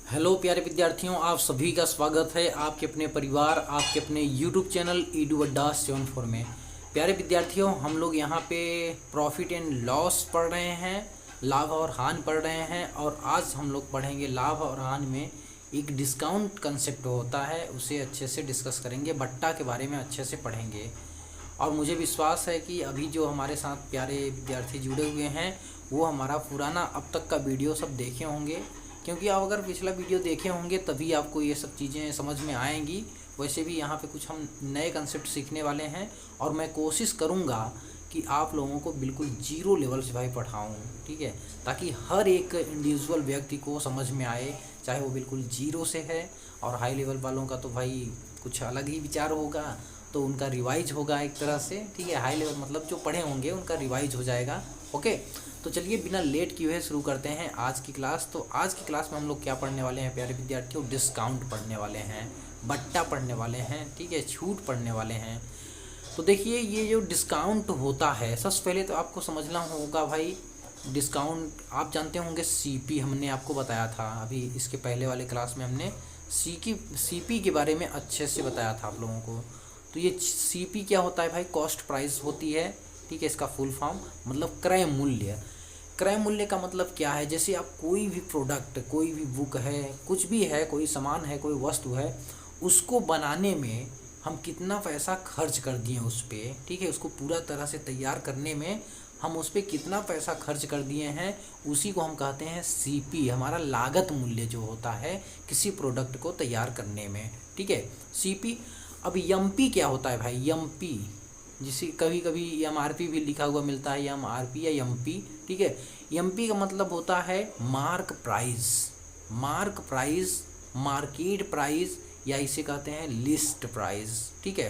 Hello प्यारे विद्यार्थियों, आप सभी का स्वागत है आपके अपने परिवार, आपके अपने यूट्यूब चैनल ईडू अड्डा 74 में। प्यारे विद्यार्थियों, हम लोग यहाँ पे प्रॉफिट एंड लॉस पढ़ रहे हैं, लाभ और हानि पढ़ रहे हैं। और आज हम लोग पढ़ेंगे लाभ और हानि में एक डिस्काउंट कंसेप्ट होता है, उसे अच्छे से डिस्कस करेंगे, बट्टा के बारे में अच्छे से पढ़ेंगे। और मुझे विश्वास है कि अभी जो हमारे साथ प्यारे विद्यार्थी जुड़े हुए हैं वो हमारा पुराना अब तक का वीडियो सब देखे होंगे, क्योंकि आप अगर पिछला वीडियो देखे होंगे तभी आपको ये सब चीज़ें समझ में आएंगी। वैसे भी यहाँ पे कुछ हम नए कंसेप्ट सीखने वाले हैं और मैं कोशिश करूँगा कि आप लोगों को बिल्कुल जीरो लेवल से भाई पढ़ाऊँ, ठीक है, ताकि हर एक इंडिविजुअल व्यक्ति को समझ में आए, चाहे वो बिल्कुल जीरो से है। और हाई लेवल वालों का तो भाई कुछ अलग ही विचार होगा, तो उनका रिवाइज होगा एक तरह से, ठीक है। हाई लेवल मतलब जो पढ़े होंगे उनका रिवाइज हो जाएगा। ओके, तो चलिए बिना लेट किए हुए शुरू करते हैं आज की क्लास। तो आज की क्लास में हम लोग क्या पढ़ने वाले हैं प्यारे विद्यार्थियों? डिस्काउंट पढ़ने वाले हैं, बट्टा पढ़ने वाले हैं, ठीक है, छूट पढ़ने वाले हैं। तो देखिए, ये जो डिस्काउंट होता है, सबसे पहले तो आपको समझना होगा भाई, डिस्काउंट आप जानते होंगे सीपी, हमने आपको बताया था अभी इसके पहले वाले क्लास में, हमने सीपी के बारे में अच्छे से बताया था आप लोगों को। तो ये सीपी क्या होता है भाई? कॉस्ट प्राइस होती है, ठीक है। इसका फुल फॉर्म मतलब क्रय मूल्य। क्रय मूल्य का मतलब क्या है? जैसे आप कोई भी प्रोडक्ट, कोई भी बुक है, कुछ भी है, कोई सामान है, कोई वस्तु है, उसको बनाने में हम कितना पैसा खर्च कर दिए उस पर, ठीक है, उसको पूरा तरह से तैयार करने में हम उस पर कितना पैसा खर्च कर दिए हैं, उसी को हम कहते हैं सीपी, हमारा लागत मूल्य जो होता है किसी प्रोडक्ट को तैयार करने में, ठीक है, सीपी। अब एमपी क्या होता है भाई? एमपी, जिसे कभी कभी एमआरपी भी लिखा हुआ मिलता है, एमआरपी या एमपी, ठीक है। एमपी का मतलब होता है mark price. Mark price, market price, या इसे कहते हैं लिस्ट प्राइस, ठीक है।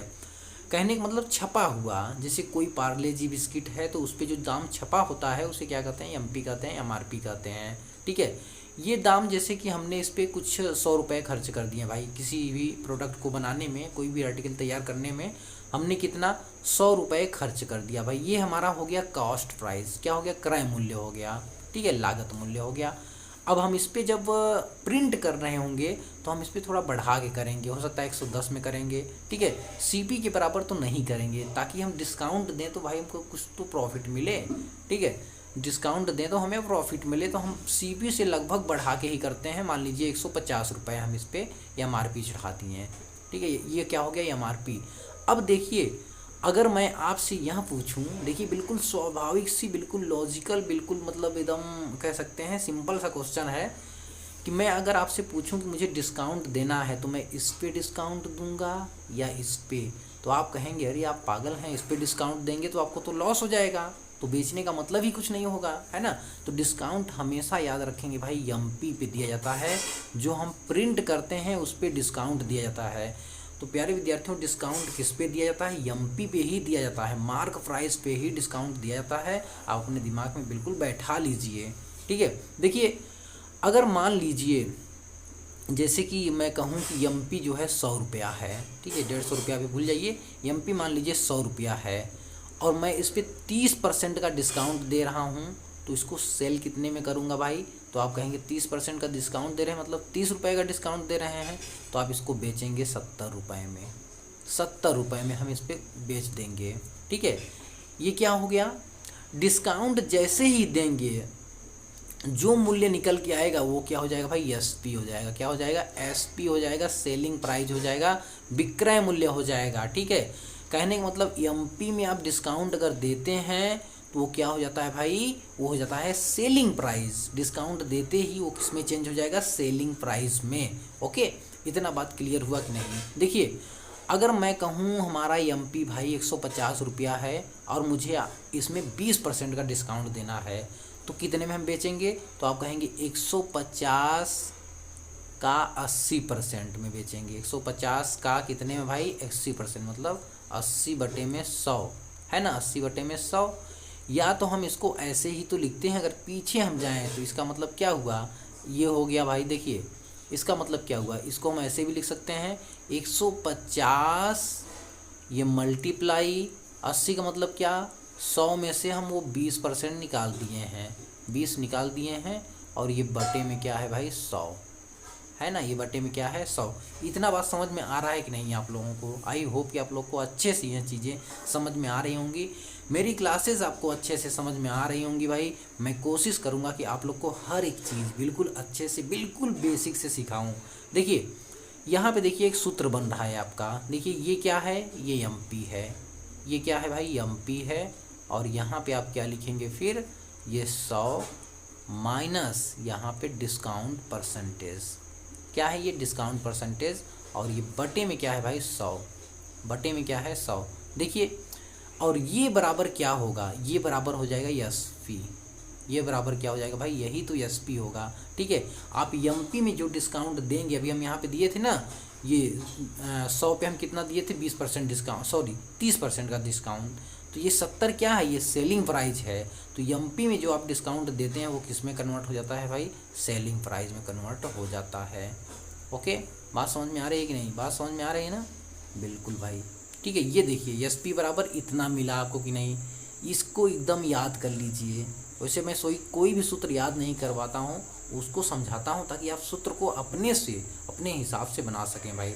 कहने का मतलब छपा हुआ, जैसे कोई पार्ले जी बिस्किट है तो उस पर जो दाम छपा होता है उसे क्या कहते हैं? एमपी कहते हैं, एमआरपी कहते हैं, ठीक है। ये दाम, जैसे कि हमने इस पर कुछ 100 रुपये खर्च कर दिए भाई, किसी भी प्रोडक्ट को बनाने में, कोई भी आर्टिकल तैयार करने में हमने कितना 100 रुपये खर्च कर दिया भाई, ये हमारा हो गया कॉस्ट प्राइस। क्या हो गया? क्रय मूल्य हो गया, ठीक है, लागत मूल्य हो गया। अब हम इस पर जब प्रिंट कर रहे होंगे तो हम इस पर थोड़ा बढ़ा के करेंगे, हो सकता है 110 में करेंगे, ठीक है। सीपी के बराबर तो नहीं करेंगे, ताकि हम डिस्काउंट दें तो भाई हमको कुछ तो प्रॉफिट मिले, ठीक है। डिस्काउंट दें तो हमें प्रॉफिट मिले, तो हम सीपी से लगभग बढ़ा के ही करते हैं। मान लीजिए 150 रुपये हम इस पर एमआरपी चढ़ाती हैं, ठीक है, ये क्या हो गया? एमआरपी। अब देखिए, अगर मैं आपसे यह पूछूं, देखिए बिल्कुल स्वाभाविक सी, बिल्कुल लॉजिकल, बिल्कुल मतलब एकदम कह सकते हैं सिंपल सा क्वेश्चन है कि मैं अगर आपसे पूछूं कि मुझे डिस्काउंट देना है तो मैं इस पे डिस्काउंट दूंगा या इस पे, तो आप कहेंगे अरे आप पागल हैं, इस पे डिस्काउंट देंगे तो आपको तो लॉस हो जाएगा, तो बेचने का मतलब ही कुछ नहीं होगा, है ना। तो डिस्काउंट हमेशा याद रखेंगे भाई, एमपी पे दिया जाता है, जो हम प्रिंट करते हैं उस पर डिस्काउंट दिया जाता है। तो प्यारे विद्यार्थियों, डिस्काउंट किस पे दिया जाता है? एमपी पे ही दिया जाता है, मार्क प्राइस पे ही डिस्काउंट दिया जाता है। आप अपने दिमाग में बिल्कुल बैठा लीजिए, ठीक है। देखिए, अगर मान लीजिए जैसे कि मैं कहूँ कि एमपी जो है 100 रुपया है, ठीक है, 150 रुपया भी भूल जाइए, एमपी मान लीजिए 100 रुपया है और मैं इस पर 30% का डिस्काउंट दे रहा हूँ, तो इसको सेल कितने में करूँगा भाई? तो आप कहेंगे 30% का डिस्काउंट दे रहे हैं, मतलब 30 रुपये का डिस्काउंट दे रहे हैं, तो आप इसको बेचेंगे 70 रुपये में। 70 रुपये में हम इस पर बेच देंगे, ठीक है। ये क्या हो गया? डिस्काउंट जैसे ही देंगे जो मूल्य निकल के आएगा वो क्या हो जाएगा भाई? एसपी हो जाएगा। क्या हो जाएगा? एसपी हो जाएगा, सेलिंग प्राइस हो जाएगा, विक्रय मूल्य हो जाएगा, ठीक है। कहने का मतलब एमपी में आप डिस्काउंट अगर देते हैं तो वो क्या हो जाता है भाई? वो हो जाता है सेलिंग प्राइस। डिस्काउंट देते ही वो किस में चेंज हो जाएगा? सेलिंग प्राइस में। ओके, इतना बात क्लियर हुआ कि नहीं? देखिए, अगर मैं कहूँ हमारा एमपी भाई 150 रुपया है और मुझे इसमें 20% का डिस्काउंट देना है, तो कितने में हम बेचेंगे? तो आप कहेंगे 150 का 80% में बेचेंगे। 150 का कितने में भाई? 80%, मतलब 80/100, है ना, 80/100। या तो हम इसको ऐसे ही तो लिखते हैं, अगर पीछे हम जाएं तो इसका मतलब क्या हुआ? ये हो गया भाई, देखिए इसका मतलब क्या हुआ, इसको हम ऐसे भी लिख सकते हैं 150 ये मल्टीप्लाई 80 का मतलब क्या? 100 में से हम वो 20% निकाल दिए हैं, 20 निकाल दिए हैं, और ये बटे में क्या है भाई? 100, है ना। ये बटे में क्या है 100। इतना बात समझ में आ रहा है कि नहीं आप लोगों को? आई होप कि आप लोग को अच्छे से ये चीज़ें समझ में आ रही होंगी। मेरी क्लासेस आपको अच्छे से समझ में आ रही होंगी भाई। मैं कोशिश करूँगा कि आप लोग को हर एक चीज़ बिल्कुल अच्छे से, बिल्कुल बेसिक से सिखाऊँ। देखिए यहाँ पे देखिए एक सूत्र बन रहा है आपका। देखिए ये क्या है, ये एमपी है। ये क्या है भाई, एमपी है। और यहाँ पे आप क्या लिखेंगे फिर, ये 100 माइनस यहाँ पे डिस्काउंट परसेंटेज। क्या है ये, डिस्काउंट परसेंटेज। और ये बटे में क्या है भाई 100, बटे में क्या है 100। देखिए और ये बराबर क्या होगा, ये बराबर हो जाएगा एसपी। ये बराबर क्या हो जाएगा भाई, यही तो एसपी होगा। ठीक है, आप एमपी में जो डिस्काउंट देंगे, अभी हम यहाँ पे दिए थे ना, ये 100 पे हम कितना दिए थे, 20% डिस्काउंट, सॉरी 30% का डिस्काउंट। तो ये 70 क्या है, ये सेलिंग प्राइस है। तो एमपी में जो आप डिस्काउंट देते हैं वो किस में कन्वर्ट हो जाता है भाई, सेलिंग प्राइस में कन्वर्ट हो जाता है। ओके, बात समझ में आ रही है कि नहीं? बात समझ में आ रही है ना? बिल्कुल भाई। ठीक है, ये देखिए एसपी बराबर इतना मिला आपको कि नहीं, इसको एकदम याद कर लीजिए। वैसे मैं कोई भी सूत्र याद नहीं करवाता हूँ, उसको समझाता हूँ ताकि आप सूत्र को अपने से, अपने हिसाब से बना सकें भाई।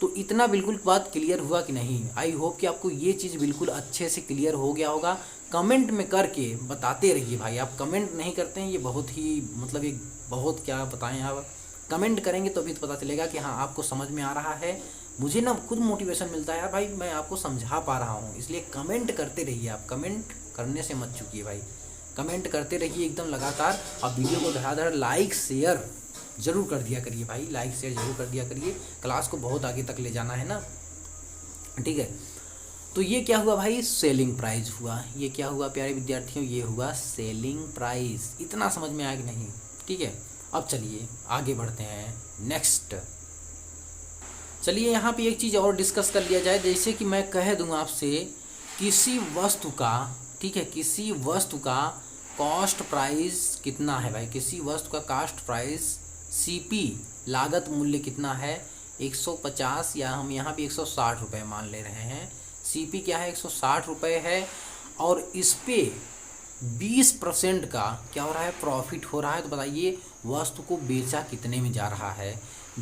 तो इतना बिल्कुल बात क्लियर हुआ कि नहीं? आई होप कि आपको ये चीज़ बिल्कुल अच्छे से क्लियर हो गया होगा। कमेंट में करके बताते रहिए भाई। आप कमेंट नहीं करते हैं, ये बहुत ही मतलब एक बहुत क्या बताएं, आप कमेंट करेंगे तो भी तो पता चलेगा कि हाँ आपको समझ में आ रहा है। मुझे ना खुद मोटिवेशन मिलता है यार भाई, मैं आपको समझा पा रहा हूँ। इसलिए कमेंट करते रहिए आप, कमेंट करने से मत चूकिए भाई, कमेंट करते रहिए एकदम लगातार। और वीडियो को धड़ाधड़ लाइक शेयर ज़रूर कर दिया करिए भाई, लाइक शेयर ज़रूर कर दिया करिए। क्लास को बहुत आगे तक ले जाना है ना। ठीक है, तो ये क्या हुआ भाई, सेलिंग प्राइस हुआ। ये क्या हुआ प्यारे विद्यार्थियों, ये हुआ सेलिंग प्राइस। इतना समझ में आया कि नहीं? ठीक है, अब चलिए आगे बढ़ते हैं नेक्स्ट। चलिए यहाँ पे एक चीज़ और डिस्कस कर लिया जाए। जैसे कि मैं कह दूँ आपसे, किसी वस्तु का, ठीक है, किसी वस्तु का कॉस्ट प्राइस कितना है भाई, किसी वस्तु का कॉस्ट प्राइस सीपी लागत मूल्य कितना है, 150 या हम यहाँ पे 160 रुपये मान ले रहे हैं। सीपी क्या है, 160 रुपये है। और इस पे 20% का क्या हो रहा है, प्रॉफिट हो रहा है। तो बताइए वस्तु को बेचा कितने में जा रहा है?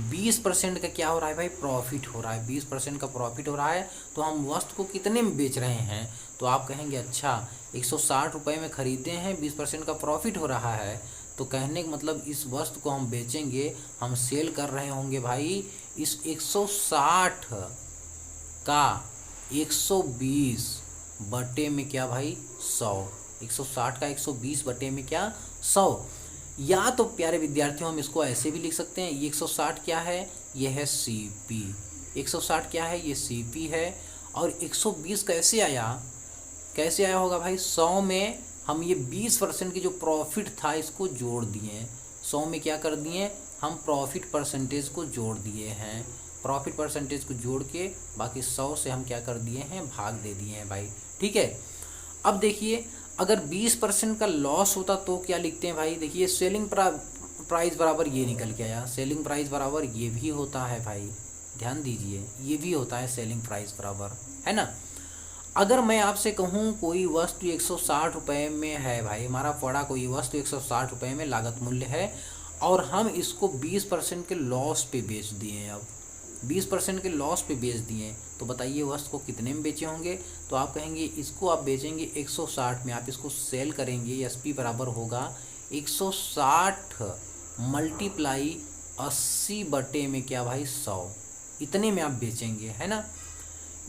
20% का क्या हो रहा है भाई, प्रॉफिट हो रहा है। 20% का प्रॉफिट हो रहा है, तो हम वस्तु को कितने में बेच रहे हैं? तो आप कहेंगे अच्छा 160 रुपये में ख़रीदे हैं, 20% का प्रॉफिट हो रहा है। तो कहने का मतलब इस वस्तु को हम बेचेंगे, हम सेल कर रहे होंगे भाई इस 160 का 120 बटे में क्या भाई 100। 160 का 120 बटे में क्या 100। या तो प्यारे विद्यार्थियों हम इसको ऐसे भी लिख सकते हैं, ये 160 क्या है, ये है सीपी। 160 क्या है, ये सीपी है। और 120 कैसे आया, कैसे आया होगा भाई, 100 में हम ये 20% की जो प्रॉफिट था इसको जोड़ दिए। 100 में क्या कर दिए हम, प्रॉफिट परसेंटेज को जोड़ दिए हैं। प्रॉफिट परसेंटेज को जोड़ के बाकी 100 से हम क्या कर दिए हैं, भाग दे दिए हैं भाई। ठीक है, अब देखिए अगर 20% का लॉस होता तो क्या लिखते हैं भाई। देखिए सेलिंग प्राइस बराबर ये निकल के आया, सेलिंग प्राइस बराबर ये भी होता है भाई, ध्यान दीजिए ये भी होता है सेलिंग प्राइस बराबर, है ना। अगर मैं आपसे कहूँ कोई वस्तु 160 रुपये में है भाई, हमारा पड़ा कोई वस्तु 160 रुपये में लागत मूल्य है, और हम इसको 20% के लॉस पे बेच दिए। अब 20% के लॉस पे बेच दिए, तो बताइए वस्तु को कितने में बेचे होंगे। तो आप कहेंगे इसको आप बेचेंगे 160 में, आप इसको सेल करेंगे, एसपी बराबर होगा 160 मल्टीप्लाई 80 बटे में क्या भाई 100, इतने में आप बेचेंगे, है ना।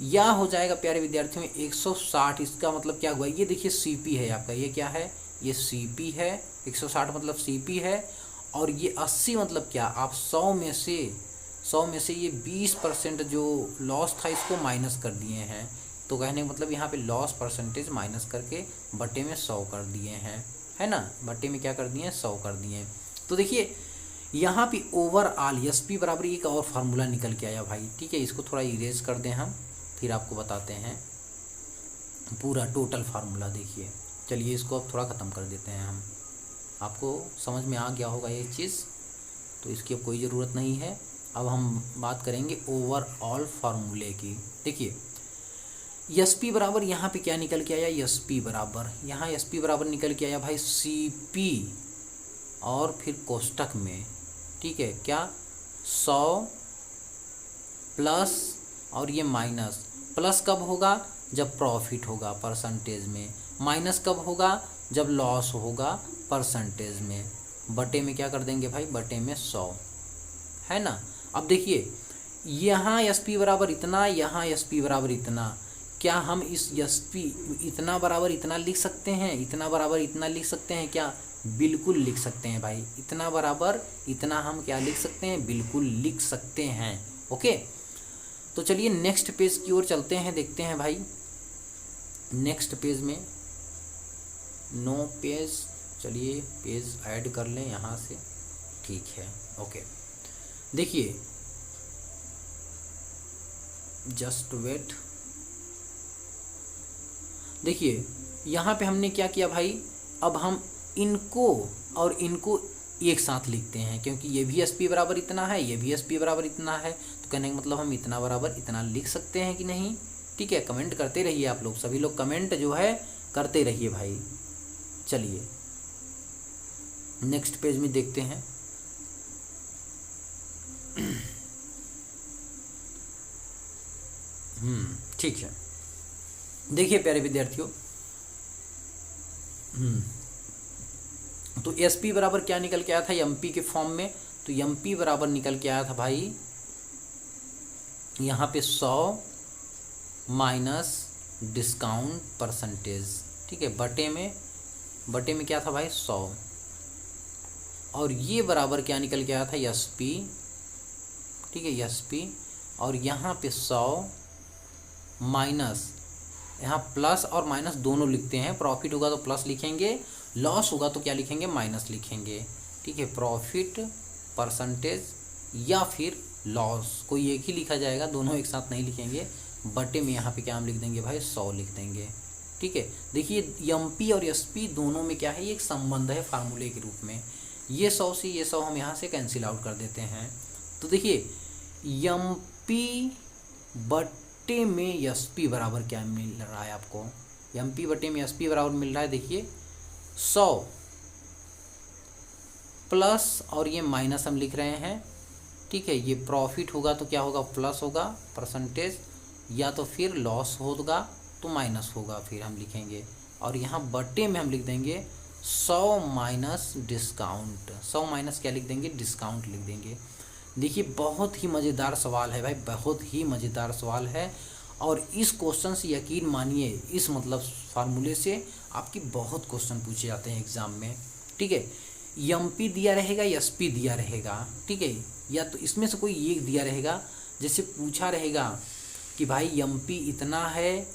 या हो जाएगा प्यारे विद्यार्थियों 160, इसका मतलब क्या हुआ, ये देखिए सीपी है आपका, ये क्या है, ये सीपी है। 160 मतलब सीपी है, और ये 80 मतलब क्या, आप 100 में से ये 20% जो लॉस था इसको माइनस कर दिए हैं। तो कहने का मतलब यहाँ पे लॉस परसेंटेज माइनस करके बटे में 100 कर दिए हैं, है ना। बटे में क्या कर दिए हैं, 100 कर दिए। तो देखिए यहाँ पे ओवरऑल एसपी बराबर एक और फार्मूला निकल के आया भाई। ठीक है, इसको थोड़ा इरेज कर दें हम, फिर आपको बताते हैं पूरा टोटल फार्मूला। देखिए चलिए इसको अब थोड़ा ख़त्म कर देते हैं हम, आपको समझ में आ गया होगा ये चीज़, तो इसकी अब कोई ज़रूरत नहीं है। अब हम बात करेंगे ओवरऑल फार्मूले की। देखिए एसपी बराबर यहाँ पे क्या निकल के आया, एसपी बराबर, यहाँ एसपी बराबर निकल के आया भाई सीपी और फिर कोष्टक में, ठीक है, क्या 100 प्लस और ये माइनस। प्लस कब होगा? जब प्रॉफिट होगा परसेंटेज में। माइनस कब होगा? जब लॉस होगा परसेंटेज में। बटे में क्या कर देंगे भाई? बटे में 100, है ना। अब देखिए यहाँ एस पी बराबर इतना, यहाँ एस पी बराबर इतना। क्या हम इस एस पी इतना बराबर इतना लिख सकते हैं? इतना बराबर इतना लिख सकते हैं क्या? बिल्कुल लिख सकते हैं भाई। इतना बराबर इतना हम क्या लिख सकते हैं? बिल्कुल लिख सकते हैं। ओके, तो चलिए नेक्स्ट पेज की ओर चलते हैं, देखते हैं भाई नेक्स्ट पेज में। नो पेज, चलिए पेज ऐड कर लें यहाँ से, ठीक है। ओके, देखिए जस्ट वेट। देखिए यहाँ पे हमने क्या किया भाई? अब हम इनको और इनको एक साथ लिखते हैं, क्योंकि ये भी एस पी बराबर इतना है, ये भी एस पी बराबर इतना है, तो कहने का मतलब हम इतना बराबर इतना लिख सकते हैं कि नहीं? ठीक है, कमेंट करते रहिए आप लोग, सभी लोग कमेंट जो है करते रहिए भाई। चलिए नेक्स्ट पेज में देखते हैं। ठीक है, देखिए प्यारे विद्यार्थियों, तो एस पी बराबर क्या निकल के आया था एम पी के फॉर्म में? तो एम पी बराबर निकल के आया था भाई यहाँ पे 100 माइनस डिस्काउंट परसेंटेज, ठीक है। बटे में क्या था भाई? 100। और ये बराबर क्या निकल के आया था? एस पी, ठीक है, एस पी। और यहाँ पे 100 माइनस, यहाँ प्लस और माइनस दोनों लिखते हैं। प्रॉफिट होगा तो प्लस लिखेंगे, लॉस होगा तो क्या लिखेंगे? माइनस लिखेंगे, ठीक है। प्रॉफिट परसेंटेज या फिर लॉस, कोई एक ही लिखा जाएगा, दोनों एक साथ नहीं लिखेंगे। बटे में यहाँ पे क्या हम लिख देंगे भाई? 100 लिख देंगे, ठीक है। देखिए एम पी और एस पी दोनों में क्या है? ये एक संबंध है फार्मूले के रूप में। ये 100 से ये 100 हम यहाँ से कैंसिल आउट कर देते हैं। तो देखिए एम पी बटे में एस पी बराबर क्या मिल रहा है आपको? एम पी बटे में एस पी बराबर मिल रहा है, देखिए 100 प्लस और ये माइनस हम लिख रहे हैं, ठीक है। ये प्रॉफिट होगा तो क्या होगा? प्लस होगा परसेंटेज, या तो फिर लॉस होगा तो माइनस होगा, फिर हम लिखेंगे। और यहाँ बटे में हम लिख देंगे 100 माइनस डिस्काउंट। 100 माइनस क्या लिख देंगे? डिस्काउंट लिख देंगे। देखिए बहुत ही मज़ेदार सवाल है भाई, बहुत ही मज़ेदार सवाल है। और इस क्वेश्चन से यकीन मानिए, इस मतलब फार्मूले से आपकी बहुत क्वेश्चन पूछे जाते हैं एग्ज़ाम में, ठीक है। एम पी दिया रहेगा, एस पी दिया रहेगा, ठीक है, या तो इसमें से कोई एक दिया रहेगा। जैसे पूछा रहेगा कि भाई एम पी इतना है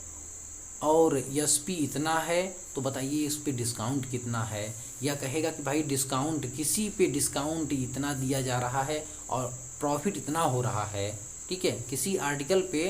और एस पी इतना है, तो बताइए इस पे डिस्काउंट कितना है। या कहेगा कि भाई डिस्काउंट, किसी पे डिस्काउंट इतना दिया जा रहा है और प्रॉफिट इतना हो रहा है, ठीक है। किसी आर्टिकल पे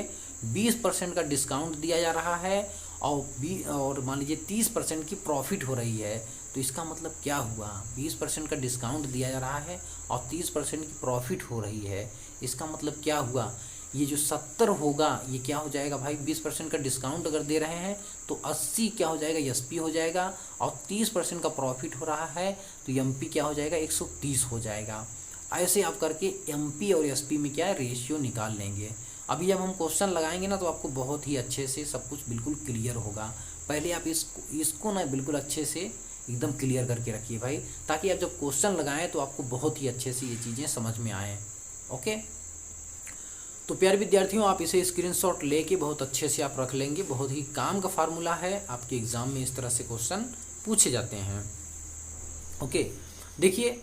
20% का डिस्काउंट दिया जा रहा है और मान लीजिए 30% की प्रॉफिट हो रही है, तो इसका मतलब क्या हुआ? 20% का डिस्काउंट दिया जा रहा है और 30% की प्रॉफिट हो रही है, इसका मतलब क्या हुआ? ये जो 70 होगा ये क्या हो जाएगा भाई? 20% का डिस्काउंट अगर दे रहे हैं तो 80 क्या हो जाएगा? एस पी हो जाएगा। और 30% का प्रॉफिट हो रहा है तो एम पी क्या हो जाएगा? 130 हो जाएगा। ऐसे आप करके एम पी और एस पी में क्या है? रेशियो निकाल लेंगे। अभी जब हम क्वेश्चन लगाएंगे ना तो आपको बहुत ही अच्छे से सब कुछ बिल्कुल क्लियर होगा। पहले आप इसको ना बिल्कुल अच्छे से एकदम क्लियर करके रखिए भाई, ताकि आप जब क्वेश्चन लगाएं तो आपको बहुत ही अच्छे से ये चीज़ें समझ में आएँ। ओके, तो प्यारे विद्यार्थियों, आप इसे स्क्रीनशॉट लेके बहुत अच्छे से आप रख लेंगे। बहुत ही काम का फार्मूला है, आपके एग्ज़ाम में इस तरह से क्वेश्चन पूछे जाते हैं। ओके, देखिए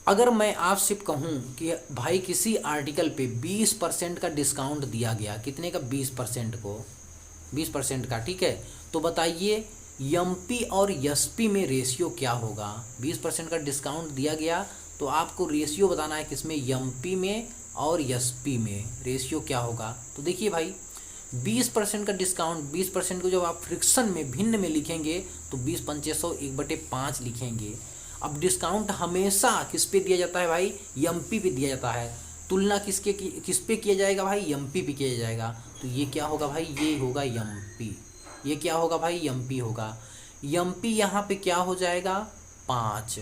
अगर मैं आपसे कहूँ कि भाई किसी आर्टिकल पे 20% का डिस्काउंट दिया गया, कितने का? 20% को, 20% का, ठीक है। तो बताइए एम पी और एस पी में रेशियो क्या होगा? 20% का डिस्काउंट दिया गया तो आपको रेशियो बताना है किसमें? एम पी में और एस पी में रेशियो क्या होगा? तो देखिए भाई 20% का डिस्काउंट, 20% को जब आप फ्रिक्शन में भिन्न में लिखेंगे तो 20 पंचे 100 1/5 लिखेंगे। अब डिस्काउंट हमेशा किस पे दिया जाता है भाई? एम पी पे दिया जाता है। तुलना किस पे किया जाएगा भाई? एम पी पे किया जाएगा। तो ये क्या होगा भाई? ये होगा एम पी। ये क्या होगा भाई? एम पी होगा। एम पी यहाँ पे क्या हो जाएगा? 5।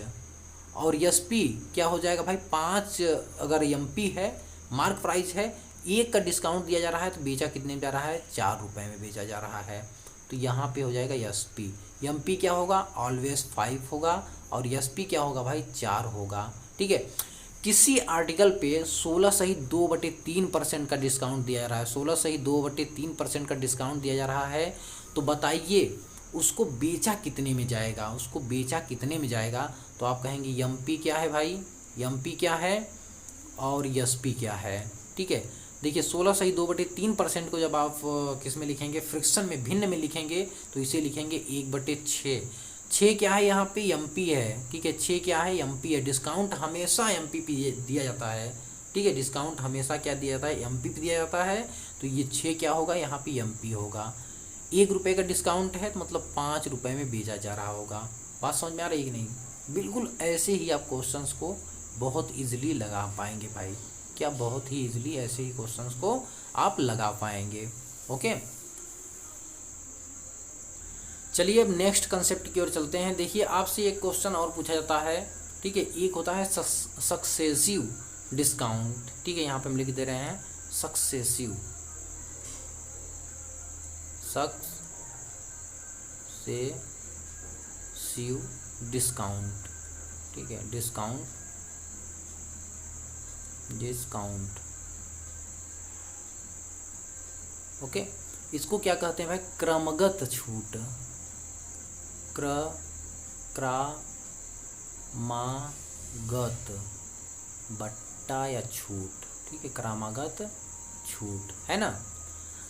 और एसपी क्या हो जाएगा भाई 5, अगर एमपी है मार्क प्राइस है 1 का डिस्काउंट दिया जा रहा है तो बेचा कितने में जा रहा है 4 रुपये में बेचा जा रहा है। तो यहाँ पे हो जाएगा एसपी। एमपी क्या होगा ऑलवेज 5 होगा और एसपी क्या होगा भाई 4 होगा। ठीक है, किसी आर्टिकल पे 16 सही 2/3% का डिस्काउंट दिया जा रहा है, 16 सही 2/3% का डिस्काउंट दिया जा रहा है। तो बताइए उसको बेचा कितने में जाएगा, उसको बेचा कितने में जाएगा। तो आप कहेंगे एमपी क्या है भाई, एमपी क्या है और एसपी क्या है। ठीक है, देखिए 16 सही 2/3% को जब आप किस में लिखेंगे, फ्रिक्शन में भिन्न में लिखेंगे तो इसे लिखेंगे 1/6। 6 क्या है यहाँ पे एमपी है। ठीक है, 6 क्या है एमपी है। डिस्काउंट हमेशा एमपी पे दिया जाता है। ठीक है, डिस्काउंट हमेशा क्या दिया जाता है एमपी पे दिया जाता है। तो ये 6 क्या होगा यहाँ पे एमपी होगा। 1 रुपये का डिस्काउंट है तो मतलब 5 रुपये में बेचा जा रहा होगा। बात समझ में आ रही है कि नहीं। बिल्कुल ऐसे ही आप क्वेश्चंस को बहुत इजीली लगा पाएंगे भाई, क्या बहुत ही इजीली ऐसे ही क्वेश्चंस को आप लगा पाएंगे। ओके, चलिए अब नेक्स्ट कंसेप्ट की ओर चलते हैं। देखिए आपसे एक क्वेश्चन और पूछा जाता है। ठीक है, एक होता है सक्सेसिव डिस्काउंट। ठीक है, यहाँ पे हम लिख दे रहे हैं सक्सेसिव डिस्काउंट। ठीक है, डिस्काउंट ओके, इसको क्या कहते हैं भाई क्रमगत छूट, क्रमागत बट्टा या छूट। ठीक है, क्रमागत छूट है ना।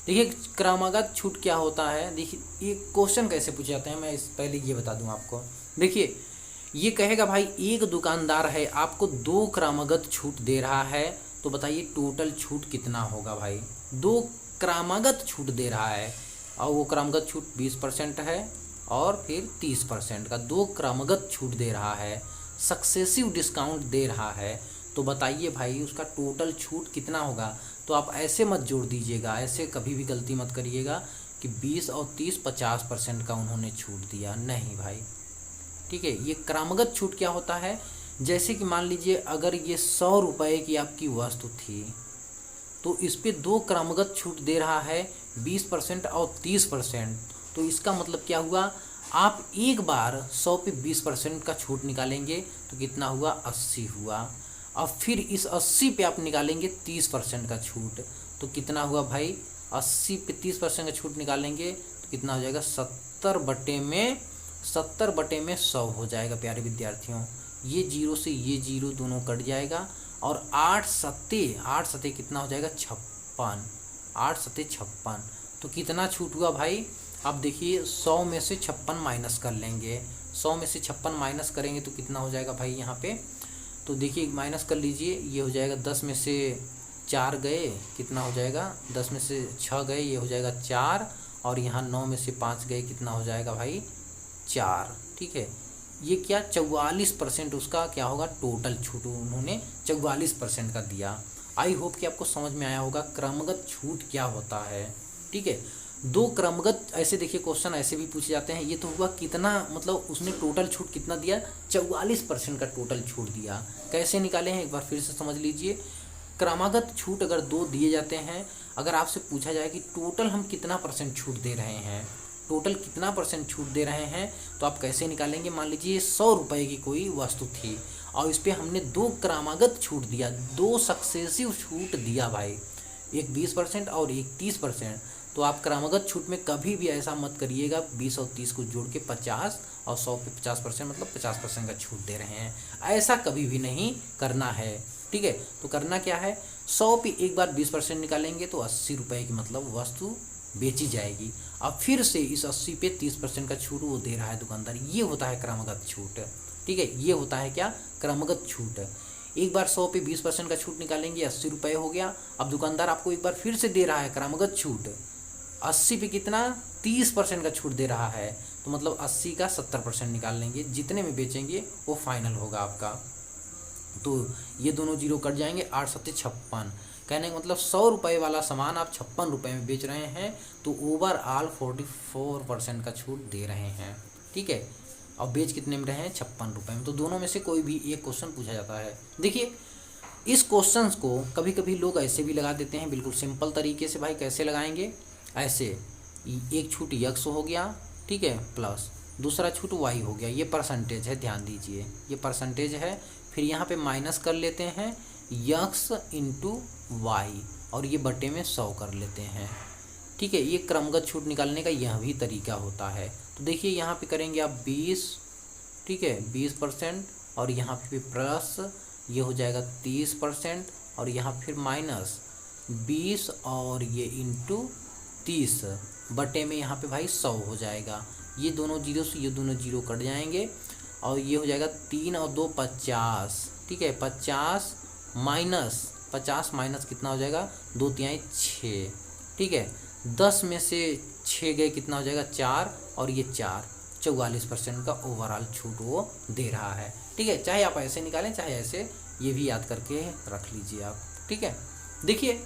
देखिए क्रमागत छूट क्या होता है, देखिए ये क्वेश्चन कैसे पूछे जाते हैं मैं इस पहले ये बता दूं आपको। देखिए ये कहेगा भाई एक दुकानदार है आपको 2 क्रमागत छूट दे रहा है, तो बताइए टोटल छूट कितना होगा भाई। 2 क्रमागत छूट दे रहा है और वो क्रमागत छूट 20% है और फिर 30% का 2 क्रमागत छूट दे रहा है, सक्सेसिव डिस्काउंट दे रहा है। तो बताइए भाई उसका टोटल छूट कितना होगा। तो आप ऐसे मत जोड़ दीजिएगा, ऐसे कभी भी गलती मत करिएगा कि 20 और 30 50% का उन्होंने छूट दिया, नहीं भाई। ठीक है, ये क्रमागत छूट क्या होता है, जैसे कि मान लीजिए अगर ये 100 रुपये की आपकी वस्तु थी तो इस पे 2 क्रमागत छूट दे रहा है 20% और 30%। तो इसका मतलब क्या हुआ, आप एक बार 100 पे 20% का छूट निकालेंगे तो कितना हुआ 80 हुआ। अब फिर इस 80 पे आप निकालेंगे 30% का छूट तो कितना हुआ भाई 80 पे 30% का छूट निकालेंगे तो कितना हो जाएगा 70 बटे में 100 हो जाएगा प्यारे विद्यार्थियों। ये 0 से ये 0 दोनों कट जाएगा और 8 सत्ते कितना हो जाएगा 56, 8 सत्ते 56। तो कितना छूट हुआ भाई, अब देखिए 100 में से 56 माइनस कर लेंगे, 100 में से 56 माइनस करेंगे तो कितना हो जाएगा भाई यहाँ पे। तो देखिए माइनस कर लीजिए, ये हो जाएगा 10 में से 4 गए कितना हो जाएगा, 10 में से 6 गए ये हो जाएगा 4 और यहाँ 9 में से 5 गए कितना हो जाएगा भाई 4। ठीक है, ये क्या 44% उसका क्या होगा टोटल छूट उन्होंने 44% का दिया। आई होप कि आपको समझ में आया होगा क्रमगत छूट क्या होता है। ठीक है, 2 क्रमगत ऐसे देखिए क्वेश्चन ऐसे भी पूछे जाते हैं। ये तो हुआ कितना, मतलब उसने टोटल छूट कितना दिया 44% का टोटल छूट दिया। कैसे निकाले हैं एक बार फिर से समझ लीजिए। क्रमागत छूट अगर 2 दिए जाते हैं, अगर आपसे पूछा जाए कि टोटल हम कितना % छूट दे रहे हैं, टोटल कितना % छूट दे रहे हैं, तो आप कैसे निकालेंगे। मान लीजिए 100 रुपये की कोई वस्तु थी और इस पर हमने 2 क्रमागत छूट दिया, 2 सक्सेसिव छूट दिया भाई, एक 20% और एक 30%। तो आप क्रमागत छूट में कभी भी ऐसा मत करिएगा 20 और 30 को जोड़ के 50 और 100 पे 50% मतलब 50% का छूट दे रहे हैं, ऐसा कभी भी नहीं करना है। ठीक है, तो करना क्या है 100 पे एक बार 20% निकालेंगे तो 80 रुपये की मतलब वस्तु बेची जाएगी। अब फिर से इस 80 पे 30% का छूट वो दे रहा है दुकानदार, ये होता है क्रमागत छूट। ठीक है, ये होता है क्या क्रमागत छूट। एक बार 100 पे 20% का छूट निकालेंगे 80 रुपये हो गया। अब दुकानदार आपको एक बार फिर से दे रहा है क्रमागत छूट, 80 पे कितना 30% का छूट दे रहा है, तो मतलब 80 का 70% निकाल लेंगे, जितने में बेचेंगे वो फाइनल होगा आपका। तो ये दोनों 0 कट जाएंगे, 8 सत्ते 56। कहने का मतलब 100 रुपये वाला सामान आप 56 रुपये में बेच रहे हैं तो ओवरऑल 44% का छूट दे रहे हैं। ठीक है, और बेच कितने में रहे हैं 56 रुपये में। तो दोनों में से कोई भी एक क्वेश्चन पूछा जाता है। देखिए इस क्वेश्चंस को कभी कभी लोग ऐसे भी लगा देते हैं, बिल्कुल सिंपल तरीके से। भाई कैसे लगाएंगे, ऐसे एक छूट यक्स हो गया, ठीक है, प्लस दूसरा छूट वाई हो गया, ये परसेंटेज है, ध्यान दीजिए ये परसेंटेज है। फिर यहाँ पे माइनस कर लेते हैं यक्स इंटू वाई और ये बटे में 100 कर लेते हैं, ठीक है। ये क्रमगत छूट निकालने का यह भी तरीका होता है। तो देखिए यहाँ पे करेंगे आप 20, ठीक है, 20% और यहाँ पे प्लस ये हो जाएगा 30% और यहाँ फिर माइनस 20 और ये इंटू 30 बटे में यहाँ पे भाई 100 हो जाएगा। ये दोनों जीरो से ये दोनों जीरो कट जाएंगे और ये हो जाएगा 3 और 2 50, ठीक है, 50 माइनस कितना हो जाएगा 2 तिहाई 6, ठीक है। 10 में से 6 गए कितना हो जाएगा 4 और ये 4, 44% का ओवरऑल छूट वो दे रहा है, ठीक है। चाहे आप ऐसे निकालें चाहे ऐसे, ये भी याद करके रख लीजिए आप, ठीक है। देखिए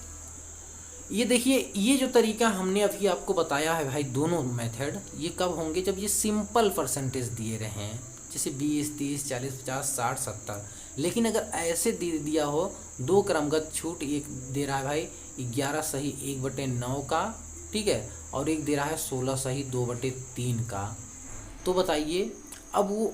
ये जो तरीका हमने अभी आपको बताया है भाई, दोनों मेथड ये कब होंगे, जब ये सिंपल परसेंटेज दिए रहे हैं, जैसे 20, 30, 40, 50, 60, 70। लेकिन अगर ऐसे दे दिया हो, दो क्रमगत छूट, एक दे रहा है भाई 11 सही 1/9 का, ठीक है, और एक दे रहा है 16 सही 2/3 का, तो बताइए अब वो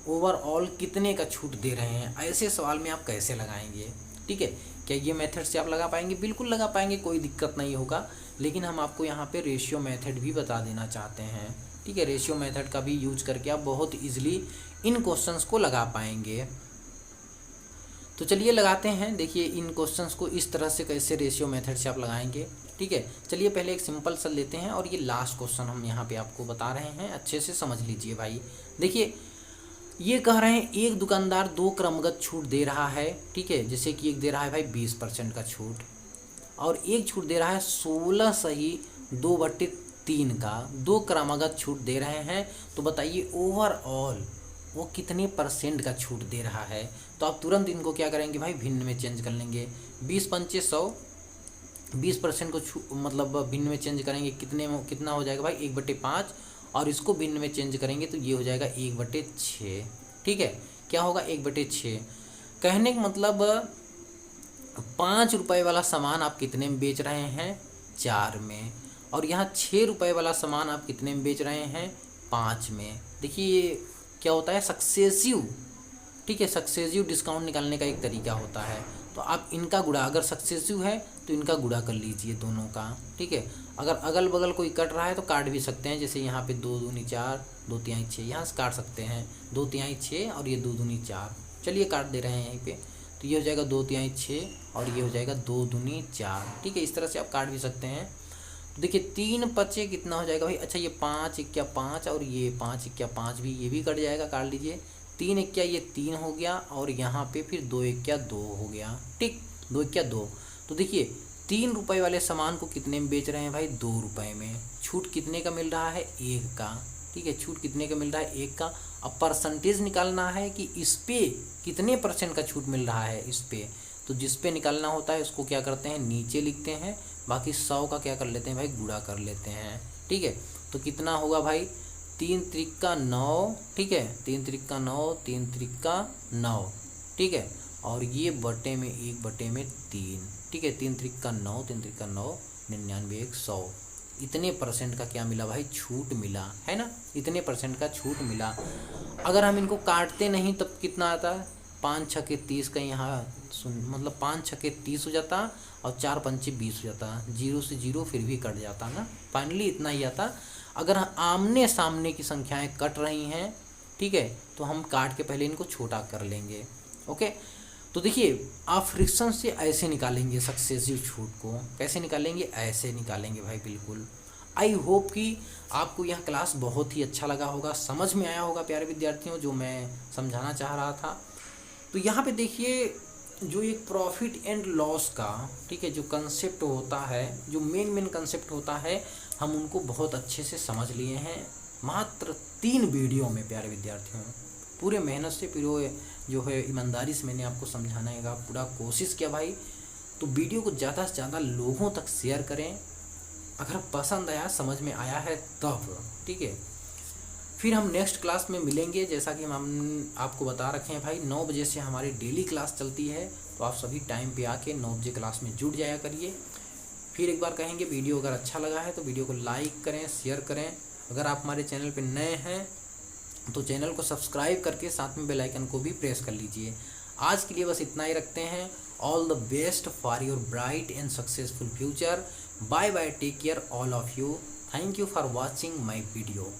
ओवरऑल कितने का छूट दे रहे हैं। ऐसे सवाल में आप कैसे लगाएंगे, ठीक है। क्या ये मेथड से आप लगा पाएंगे? बिल्कुल लगा पाएंगे, कोई दिक्कत नहीं होगा। लेकिन हम आपको यहाँ पे रेशियो मेथड भी बता देना चाहते हैं, ठीक है। रेशियो मेथड का भी यूज करके आप बहुत इजीली इन क्वेश्चंस को लगा पाएंगे। तो चलिए लगाते हैं। देखिए इन क्वेश्चंस को इस तरह से कैसे रेशियो मेथड से आप लगाएंगे, ठीक है। चलिए पहले एक सिंपल सा लेते हैं और ये लास्ट क्वेश्चन हम यहाँ पे आपको बता रहे हैं, अच्छे से समझ लीजिए भाई। देखिए ये कह रहे हैं एक दुकानदार 2 क्रमगत छूट दे रहा है, ठीक है, जैसे कि एक दे रहा है भाई 20% का छूट और एक छूट दे रहा है 16 सही 2/3 का, 2 क्रमगत छूट दे रहे हैं। तो बताइए ओवरऑल वो कितने परसेंट का छूट दे रहा है। तो आप तुरंत इनको क्या करेंगे भाई, भिन्न में चेंज कर लेंगे। 20 पंचे 100, 20% को मतलब भिन्न में चेंज करेंगे, कितना हो जाएगा भाई 1/5 और इसको भिन्न में चेंज करेंगे तो ये हो जाएगा 1/6, ठीक है। क्या होगा 1/6। कहने का मतलब 5 रुपये वाला सामान आप कितने में बेच रहे हैं 4 में, और यहाँ 6 रुपये वाला सामान आप कितने में बेच रहे हैं 5 में। देखिए ये क्या होता है सक्सेसिव, ठीक है, सक्सेसिव डिस्काउंट निकालने का एक तरीका होता है। तो आप इनका गुणा, अगर सक्सेसिव है तो इनका गुणा कर लीजिए दोनों का, ठीक है। अगर अगल बगल कोई कट रहा है तो काट भी सकते हैं, जैसे यहाँ पे 2 दूनी 4, 2 तिहाई 6, यहाँ से काट सकते हैं 2 तिहाई 6 और ये 2 दूनी 4, चलिए काट दे रहे हैं यहीं पे। तो ये हो जाएगा 2 तिहाई 6 और ये हो जाएगा 2 दूनी 4, ठीक है। इस तरह से आप काट भी सकते हैं। तो देखिए 3 पचे कितना हो जाएगा भाई, अच्छा ये 5 इक्या 5 और ये 5 इक्या 5 भी, ये भी कट जाएगा, काट लीजिए। 3 इक्या ये 3 हो गया और यहाँ पे फिर 2 इक्या 2 हो गया, ठीक, 2 इक्या 2। तो देखिए 3 रुपये वाले सामान को कितने में बेच रहे हैं भाई 2 रुपये में। छूट कितने का मिल रहा है 1 का, ठीक है, छूट कितने का मिल रहा है 1 का। अब परसेंटेज निकालना है कि इस पे कितने % का छूट मिल रहा है इस पे। तो जिस पे निकालना होता है उसको क्या करते हैं नीचे लिखते हैं, बाकी 100 का क्या कर लेते हैं भाई गुणा कर लेते हैं, ठीक है। तो कितना होगा भाई 3 त्रिका 9, ठीक है, 3 त्रिका 9, 3 त्रिका 9, ठीक है, और ये बटे में 1/3, ठीक है। 3 त्रिका 9, 3 त्रिका 9, 99, 100, इतने % का क्या मिला भाई छूट मिला है ना, इतने % का छूट मिला। अगर हम इनको काटते नहीं तब कितना आता है 5 छके 30 का, यहाँ मतलब 5 छके 30 हो जाता और 4 पंचे 20 हो जाता, 0 से 0 फिर भी कट जाता ना, फाइनली इतना ही आता। अगर आमने सामने की संख्याएं कट रही हैं, ठीक है, तो हम काट के पहले इनको छोटा कर लेंगे, ओके। तो देखिए आप फ्रिक्शन से ऐसे निकालेंगे सक्सेसिव छूट को, कैसे निकालेंगे, ऐसे निकालेंगे भाई, बिल्कुल। आई होप कि आपको यह क्लास बहुत ही अच्छा लगा होगा, समझ में आया होगा प्यारे विद्यार्थियों जो मैं समझाना चाह रहा था। तो यहाँ पे देखिए जो एक प्रॉफिट एंड लॉस का, ठीक है, जो कंसेप्ट होता है, जो मेन कंसेप्ट होता है, हम उनको बहुत अच्छे से समझ लिए हैं मात्र 3 वीडियो में प्यारे विद्यार्थियों। पूरे मेहनत से पूरे जो है ईमानदारी से मैंने आपको समझाने का पूरा कोशिश किया भाई। तो वीडियो को ज़्यादा से ज़्यादा लोगों तक शेयर करें, अगर पसंद आया, समझ में आया है तब, ठीक है। फिर हम नेक्स्ट क्लास में मिलेंगे। जैसा कि हम आपको बता रखे हैं भाई, 9 बजे से हमारी डेली क्लास चलती है, तो आप सभी टाइम पे आके 9 बजे क्लास में जुड़ जाया करिए। फिर एक बार कहेंगे, वीडियो अगर अच्छा लगा है तो वीडियो को लाइक करें, शेयर करें। अगर आप हमारे चैनल पर नए हैं तो चैनल को सब्सक्राइब करके साथ में बेल आइकन को भी प्रेस कर लीजिए। आज के लिए बस इतना ही रखते हैं। All the best for your bright and successful future. Bye bye, take care all of you. Thank you for watching my video.